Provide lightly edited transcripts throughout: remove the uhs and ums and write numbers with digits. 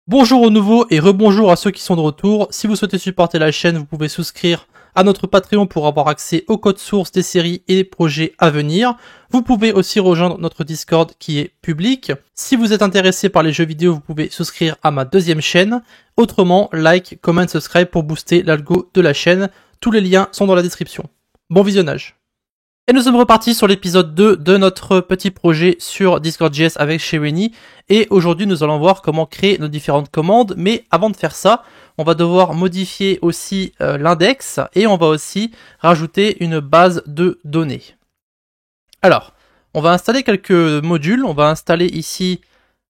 Bonjour aux nouveaux et rebonjour à ceux qui sont de retour. Si vous souhaitez supporter la chaîne, vous pouvez souscrire à notre Patreon pour avoir accès au code source des séries et des projets à venir. Vous pouvez aussi rejoindre notre Discord qui est public. Si vous êtes intéressé par les jeux vidéo, vous pouvez souscrire à ma deuxième chaîne. Autrement, like, comment, subscribe pour booster l'algo de la chaîne. Tous les liens sont dans la description. Bon visionnage. Et nous sommes repartis sur l'épisode 2 de notre petit projet sur Discord.js avec Shereny. Et aujourd'hui, nous allons voir comment créer nos différentes commandes. Mais avant de faire ça, on va devoir modifier aussi l'index et on va aussi rajouter une base de données. Alors, on va installer quelques modules. On va installer ici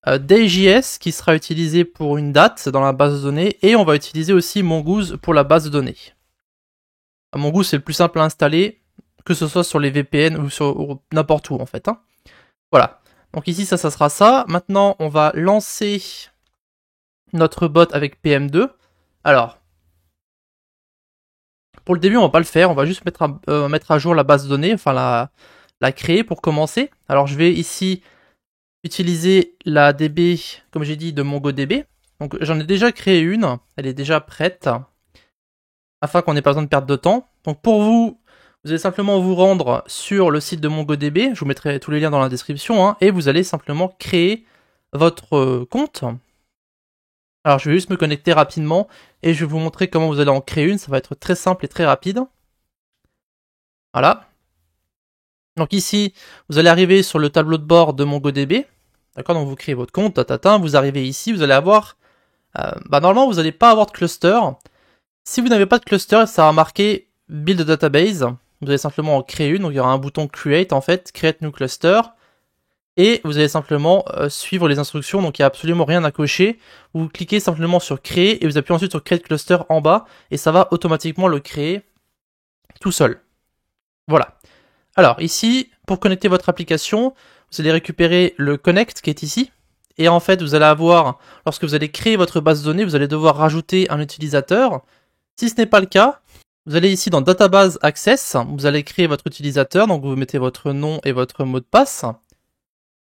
Day.js qui sera utilisé pour une date dans la base de données. Et on va utiliser aussi Mongoose pour la base de données. Mongoose, c'est le plus simple à installer, que ce soit sur les VPN ou sur n'importe où en fait. Voilà. Donc ici, ça sera ça. Maintenant, on va lancer notre bot avec PM2. Alors, pour le début, on va pas le faire. On va juste mettre à jour la base de données, enfin la créer pour commencer. Alors, je vais ici utiliser la DB, comme j'ai dit, de MongoDB. Donc, j'en ai déjà créé une. Elle est déjà prête, afin qu'on n'ait pas besoin de perdre de temps. Donc, pour vous, vous allez simplement vous rendre sur le site de MongoDB, je vous mettrai tous les liens dans la description, et vous allez simplement créer votre compte. Alors je vais juste me connecter rapidement, et je vais vous montrer comment vous allez en créer une, ça va être très simple et très rapide. Voilà. Donc ici, vous allez arriver sur le tableau de bord de MongoDB, d'accord, donc vous créez votre compte, vous arrivez ici, vous allez avoir, normalement vous n'allez pas avoir de cluster. Si vous n'avez pas de cluster, ça va marquer Build Database. Vous allez simplement en créer une, donc il y aura un bouton Create en fait, Create New Cluster, et vous allez simplement suivre les instructions, donc il n'y a absolument rien à cocher. Vous cliquez simplement sur Créer, et vous appuyez ensuite sur Create Cluster en bas, et ça va automatiquement le créer tout seul. Voilà. Alors ici, pour connecter votre application, vous allez récupérer le Connect qui est ici, et en fait vous allez avoir, lorsque vous allez créer votre base de données, vous allez devoir rajouter un utilisateur. Si ce n'est pas le cas, vous allez ici dans Database Access, vous allez créer votre utilisateur, donc vous mettez votre nom et votre mot de passe.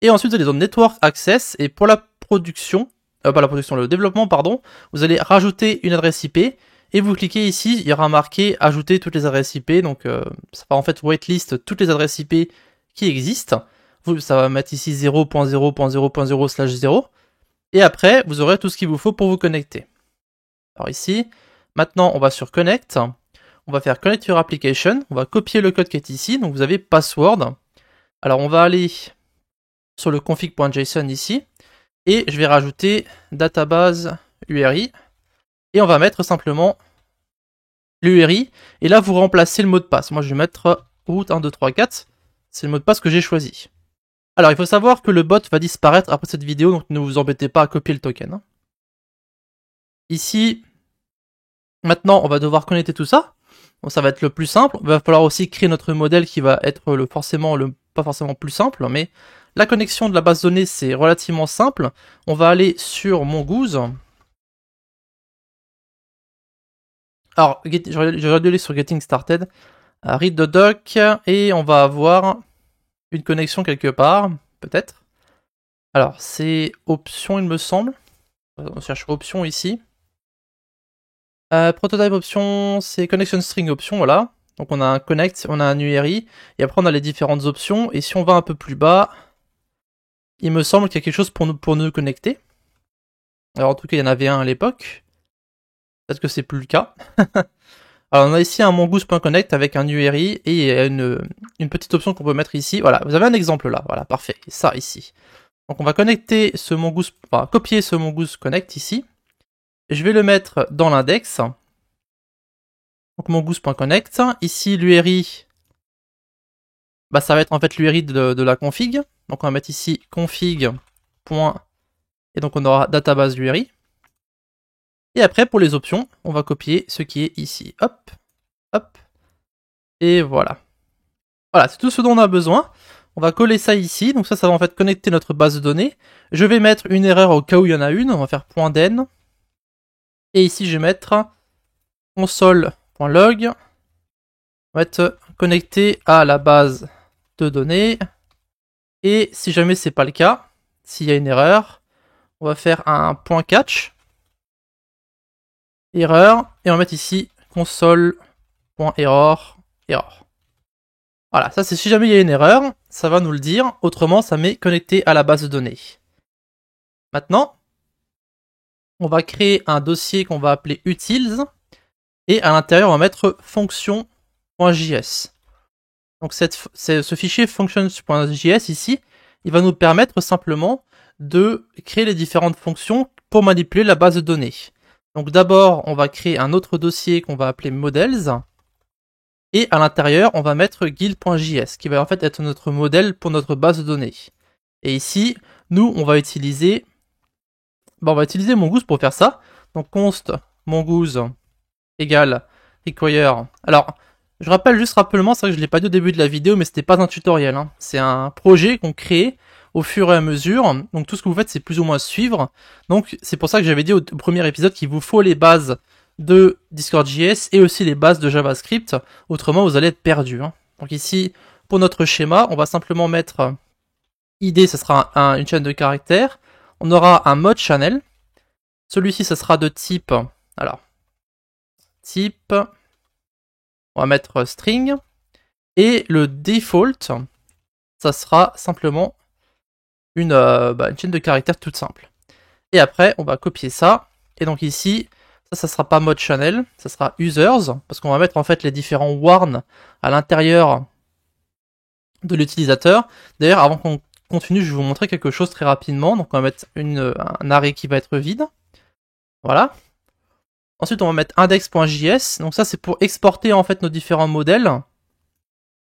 Et ensuite vous allez dans Network Access, et pour la production, le développement, pardon, vous allez rajouter une adresse IP, et vous cliquez ici, il y aura marqué ajouter toutes les adresses IP, donc ça va en fait whitelist toutes les adresses IP qui existent. Ça va mettre ici 0.0.0.0/0, et après vous aurez tout ce qu'il vous faut pour vous connecter. Alors ici, maintenant on va sur Connect. On va faire Connect Your Application, on va copier le code qui est ici, donc vous avez Password. Alors on va aller sur le config.json ici, et je vais rajouter database URI, et on va mettre simplement l'URI, et là vous remplacez le mot de passe. Moi je vais mettre route 1, 2, 3, 4, c'est le mot de passe que j'ai choisi. Alors il faut savoir que le bot va disparaître après cette vidéo, donc ne vous embêtez pas à copier le token. Ici, maintenant on va devoir connecter tout ça. Donc ça va être le plus simple. Il va falloir aussi créer notre modèle qui va être pas forcément plus simple, mais la connexion de la base de données c'est relativement simple. On va aller sur Mongoose. Alors, j'aurais dû aller sur Getting Started. Read the doc, et on va avoir une connexion quelque part, peut-être. Alors, c'est option, il me semble. On cherche option ici. Prototype option, c'est connection string option, voilà. Donc on a un connect, on a un URI, et après on a les différentes options, et si on va un peu plus bas, il me semble qu'il y a quelque chose pour nous connecter. Alors en tout cas il y en avait un à l'époque, peut-être que c'est plus le cas. Alors on a ici un mongoose.connect avec un URI, et il y a une petite option qu'on peut mettre ici, voilà, vous avez un exemple là, voilà, parfait, ça ici. Donc on va connecter ce mongoose, enfin copier ce mongoose connect ici. Je vais le mettre dans l'index. Donc mongoose.connect. Ici l'URI, ça va être en fait l'URI de la config. Donc on va mettre ici config. Et donc on aura database URI. Et après pour les options, on va copier ce qui est ici. Hop, hop. Et voilà. Voilà, c'est tout ce dont on a besoin. On va coller ça ici. Donc ça va en fait connecter notre base de données. Je vais mettre une erreur au cas où il y en a une. On va faire .den. Et ici, je vais mettre console.log. On va être connecté à la base de données. Et si jamais c'est pas le cas, s'il y a une erreur, on va faire un .catch. erreur, et on va mettre ici console.error, error. Voilà, ça c'est si jamais il y a une erreur, ça va nous le dire, autrement ça met connecté à la base de données. Maintenant, on va créer un dossier qu'on va appeler utils, et à l'intérieur on va mettre function.js. Donc ce fichier functions.js ici, il va nous permettre simplement de créer les différentes fonctions pour manipuler la base de données. Donc d'abord, on va créer un autre dossier qu'on va appeler models, et à l'intérieur, on va mettre guild.js, qui va en fait être notre modèle pour notre base de données. Et ici, nous, on va utiliser Mongoose pour faire ça. Donc const mongoose égale require. Alors, je rappelle juste rapidement, c'est vrai que je ne l'ai pas dit au début de la vidéo, mais c'était pas un tutoriel. Hein. C'est un projet qu'on crée au fur et à mesure. Donc tout ce que vous faites, c'est plus ou moins suivre. Donc c'est pour ça que j'avais dit au premier épisode qu'il vous faut les bases de Discord.js et aussi les bases de JavaScript. Autrement, vous allez être perdu. Hein. Donc ici, pour notre schéma, on va simplement mettre ID, ce sera une chaîne de caractères. On aura un mode channel. Celui-ci, ce sera de type... Alors, type... On va mettre string. Et le default, ça sera simplement une chaîne de caractères toute simple. Et après, on va copier ça. Et donc ici, ça sera pas mode channel, ça sera users, parce qu'on va mettre en fait les différents warns à l'intérieur de l'utilisateur. D'ailleurs, avant qu'on continue, je vais vous montrer quelque chose très rapidement. Donc on va mettre un arrêt qui va être vide. Voilà. Ensuite, on va mettre index.js. Donc ça, c'est pour exporter en fait nos différents modèles.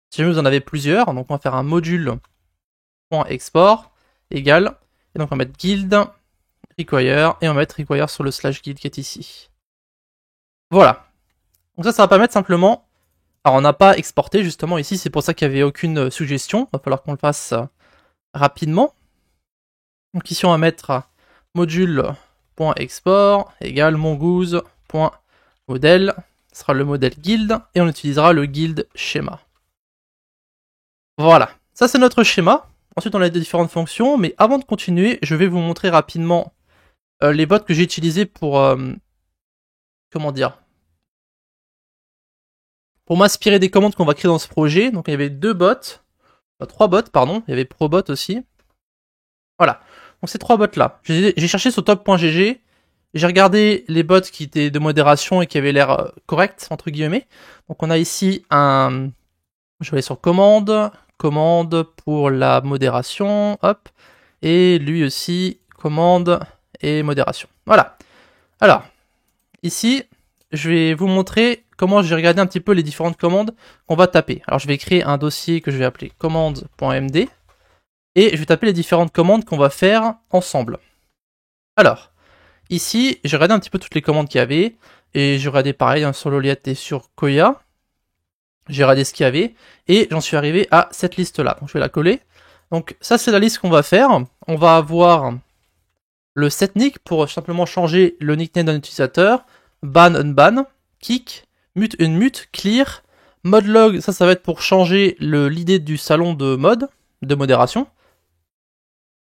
Si jamais vous en avez plusieurs, donc on va faire un module.export égale, et donc on va mettre guild require, et on va mettre require sur le slash guild qui est ici. Voilà. Donc ça va permettre simplement... Alors on n'a pas exporté justement ici, c'est pour ça qu'il n'y avait aucune suggestion. Il va falloir qu'on le fasse rapidement. Donc ici on va mettre module.export égale mongoose.modèle. Ce sera le modèle guild, et on utilisera le guild schéma. Voilà. Ça c'est notre schéma. Ensuite on a des différentes fonctions, mais avant de continuer, je vais vous montrer rapidement les bots que j'ai utilisés pour... comment dire, pour m'inspirer des commandes qu'on va créer dans ce projet. Donc il y avait trois bots, pardon, il y avait probot aussi. Voilà, donc ces trois bots là, j'ai cherché sur top.gg, j'ai regardé les bots qui étaient de modération et qui avaient l'air corrects, entre guillemets. Donc on a ici je vais aller sur commande pour la modération, hop, et lui aussi, commande et modération. Voilà, alors, ici, je vais vous montrer comment j'ai regardé un petit peu les différentes commandes qu'on va taper. Alors je vais créer un dossier que je vais appeler commande.md et je vais taper les différentes commandes qu'on va faire ensemble. Alors, ici, j'ai regardé un petit peu toutes les commandes qu'il y avait et j'ai regardé pareil hein, sur Loliette et sur Koya. J'ai regardé ce qu'il y avait et j'en suis arrivé à cette liste-là. Donc je vais la coller. Donc ça, c'est la liste qu'on va faire. On va avoir le setNick pour simplement changer le nickname d'un utilisateur. Ban, unban, kick, mute, unmute, clear, modlog, ça va être pour changer l'id du salon de mode, de modération.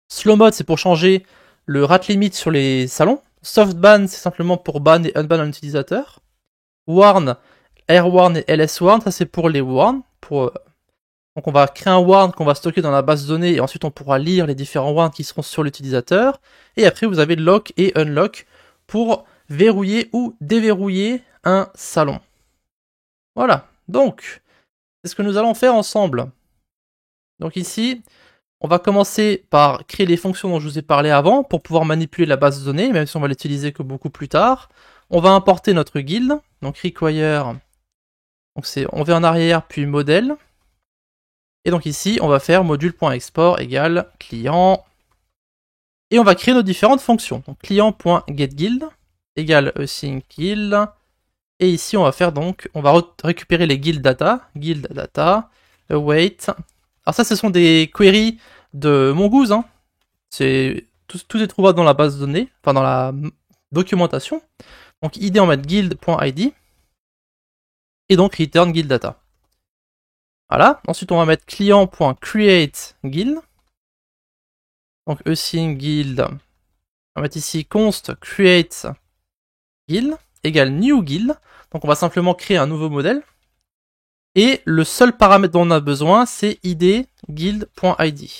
Slow mode, c'est pour changer le rate limit sur les salons. Soft ban, c'est simplement pour ban et unban un utilisateur. Warn, airwarn et lswarn, ça c'est pour les warns. Donc on va créer un warn qu'on va stocker dans la base de données et ensuite on pourra lire les différents warns qui seront sur l'utilisateur. Et après vous avez lock et unlock pour verrouiller ou déverrouiller un salon. Voilà, donc, c'est ce que nous allons faire ensemble. Donc ici, on va commencer par créer les fonctions dont je vous ai parlé avant pour pouvoir manipuler la base de données, même si on va l'utiliser que beaucoup plus tard. On va importer notre guild, donc require, donc on va en arrière puis modèle. Et donc ici, on va faire module.export égale client. Et on va créer nos différentes fonctions. Donc client.getGuild égale async guild. Et ici, on va faire donc, on va récupérer les guild data, await. Alors ça, ce sont des queries de Mongoose. Hein. Tout est trouvable dans la base de données, enfin dans la documentation. Donc id, on va mettre guild.id. Et donc return guild data. Voilà. Ensuite, on va mettre client.createGuild. Donc async guild. On va mettre ici const create guild. égale new guild. Donc on va simplement créer un nouveau modèle. Et le seul paramètre dont on a besoin, c'est id guild.id.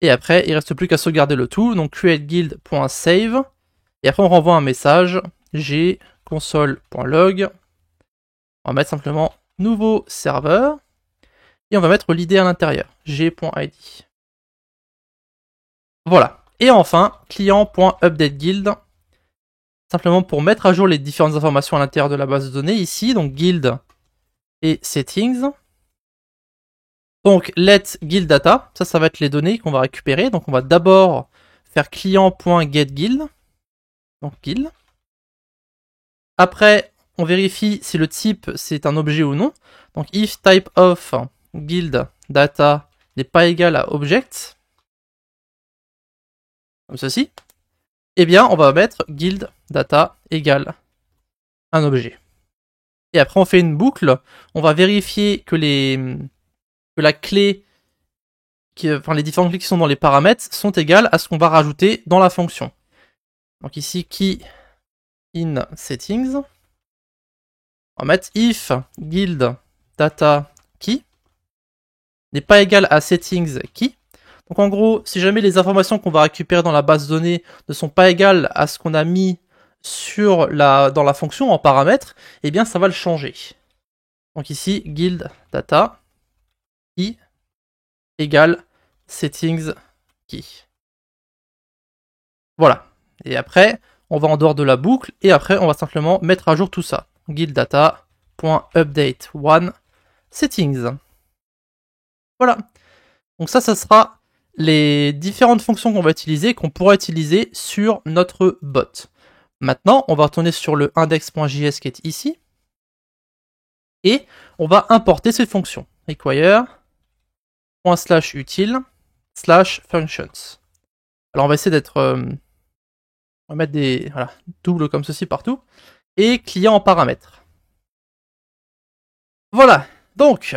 Et après, il reste plus qu'à sauvegarder le tout. Donc createGuild.save. Et après, on renvoie un message g console.log. On va mettre simplement nouveau serveur. Et on va mettre l'id à l'intérieur, g.id. Voilà. Et enfin, client.updateGuild. Simplement pour mettre à jour les différentes informations à l'intérieur de la base de données ici. Donc guild et settings. Donc let guild data. Ça va être les données qu'on va récupérer. Donc on va d'abord faire client.getGuild. Donc guild. Après, on vérifie si le type c'est un objet ou non. Donc if type of guild data n'est pas égal à object, comme ceci, eh bien on va mettre guild data égale un objet. Et après on fait une boucle, on va vérifier que la clé, les différentes clés qui sont dans les paramètres sont égales à ce qu'on va rajouter dans la fonction. Donc ici key in settings, on va mettre if guild data key n'est pas égal à settings key. Donc en gros, si jamais les informations qu'on va récupérer dans la base de données ne sont pas égales à ce qu'on a mis dans la fonction en paramètres, eh bien ça va le changer. Donc ici, guild data key égale settings key. Voilà. Et après, on va en dehors de la boucle, et après on va simplement mettre à jour tout ça. Guild data.update one settings. Voilà. Donc ça sera les différentes fonctions qu'on va utiliser, qu'on pourra utiliser sur notre bot. Maintenant, on va retourner sur le index.js qui est ici. Et on va importer ces fonctions. Require, ./util, /functions. Alors on va essayer d'être... on va mettre des doubles comme ceci partout. Et client en paramètres. Voilà. Donc,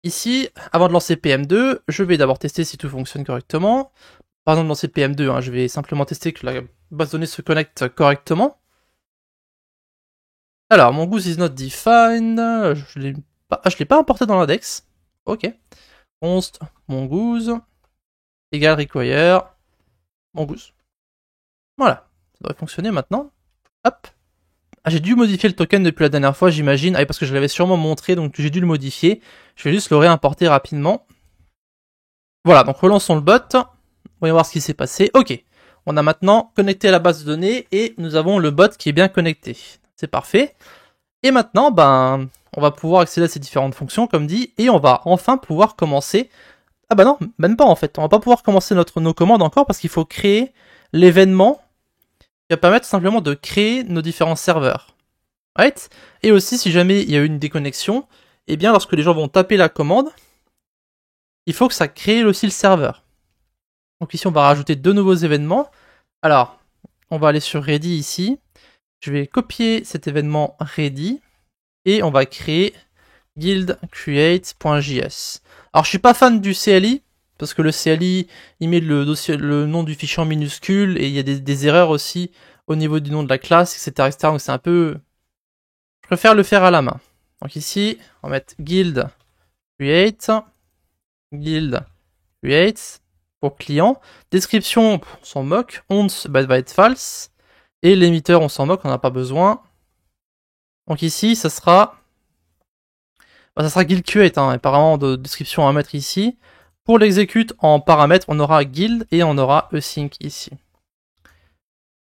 ici, avant de lancer PM2, je vais d'abord tester si tout fonctionne correctement. Par exemple, lancer PM2, je vais simplement tester que la base de données se connecte correctement. Alors, mongoose is not defined. Je l'ai pas importé dans l'index. Ok. Const mongoose égale require mongoose. Voilà. Ça devrait fonctionner maintenant. Hop. Ah, j'ai dû modifier le token depuis la dernière fois, j'imagine. Ah, parce que je l'avais sûrement montré, donc j'ai dû le modifier. Je vais juste le réimporter rapidement. Voilà, donc relançons le bot. Voyons voir ce qui s'est passé. Ok. On a maintenant connecté à la base de données et nous avons le bot qui est bien connecté. C'est parfait. Et maintenant, on va pouvoir accéder à ces différentes fonctions, comme dit, et on va enfin pouvoir commencer... Ah bah non, même pas en fait. On va pas pouvoir commencer nos commandes encore parce qu'il faut créer l'événement qui va permettre simplement de créer nos différents serveurs. Right? Et aussi, si jamais il y a eu une déconnexion, eh bien, lorsque les gens vont taper la commande, il faut que ça crée aussi le serveur. Donc ici, on va rajouter deux nouveaux événements. Alors, on va aller sur ready ici. Je vais copier cet événement ready et on va créer guild create.js. Alors je suis pas fan du CLI parce que le CLI il met le nom du fichier en minuscule et il y a des erreurs aussi au niveau du nom de la classe, etc. Donc c'est un peu... Je préfère le faire à la main. Donc ici, on va mettre guild create pour client. Description, on s'en moque. Once va être false. Et l'émetteur, on s'en moque, on n'a pas besoin. Donc ici, ça sera guild create, et pas vraiment de description à mettre ici. Pour l'exécute en paramètres, on aura guild et on aura async ici.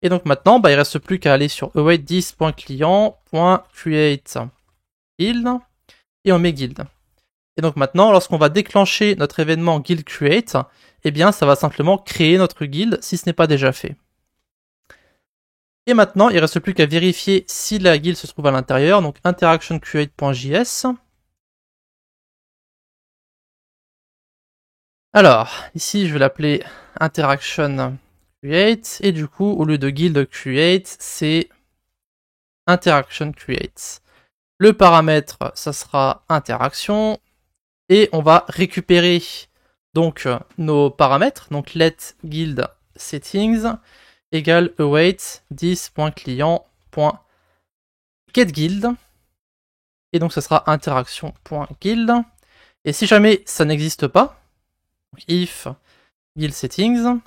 Et donc maintenant, il reste plus qu'à aller sur await this.client.create guild et on met guild. Et donc maintenant, lorsqu'on va déclencher notre événement guild create, eh bien ça va simplement créer notre guild si ce n'est pas déjà fait. Et maintenant, il ne reste plus qu'à vérifier si la guild se trouve à l'intérieur, donc interactioncreate.js. Alors, ici, je vais l'appeler interaction create, et du coup, au lieu de guild create, c'est interaction create. Le paramètre, ça sera interaction, et on va récupérer donc nos paramètres, donc let guild settings égale await this.client.create. getGuild. Et donc, ça sera interaction.guild. Et si jamais ça n'existe pas, donc if guild settings,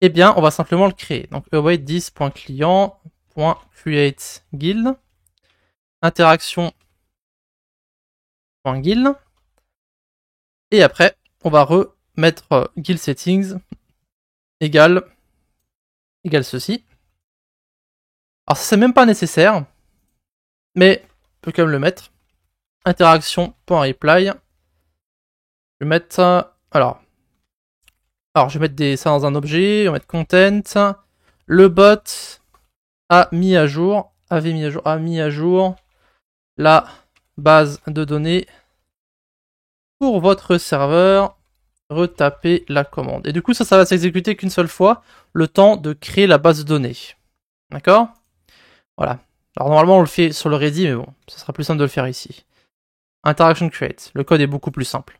eh bien, on va simplement le créer. Donc, await this.client.create guild, interaction.guild. Et après, on va remettre guild settings égale ceci. Alors, ça c'est même pas nécessaire, mais on peut quand même le mettre. Interaction.reply. Je vais mettre. Alors, je vais mettre ça dans un objet. On va mettre content. Le bot a mis à jour la base de données pour votre serveur. Retapez la commande. Et du coup, ça va s'exécuter qu'une seule fois, le temps de créer la base de données. D'accord? Voilà. Alors normalement, on le fait sur le ready, mais bon, ça sera plus simple de le faire ici. Interaction create. Le code est beaucoup plus simple.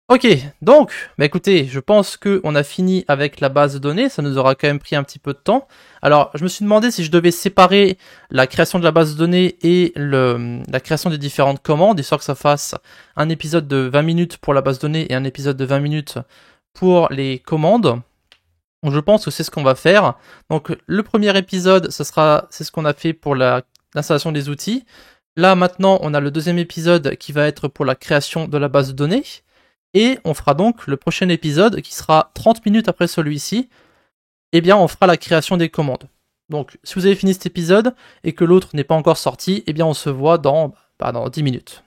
Ok, donc, bah écoutez, je pense qu'on a fini avec la base de données, ça nous aura quand même pris un petit peu de temps. Alors, je me suis demandé si je devais séparer la création de la base de données et la création des différentes commandes, histoire que ça fasse un épisode de 20 minutes pour la base de données et un épisode de 20 minutes pour les commandes. Donc, je pense que c'est ce qu'on va faire. Donc, le premier épisode, c'est ce qu'on a fait pour l'installation des outils. Là, maintenant, on a le deuxième épisode qui va être pour la création de la base de données. Et on fera donc le prochain épisode qui sera 30 minutes après celui-ci. Eh bien, on fera la création des commandes. Donc, si vous avez fini cet épisode et que l'autre n'est pas encore sorti, eh bien, on se voit dans 10 minutes.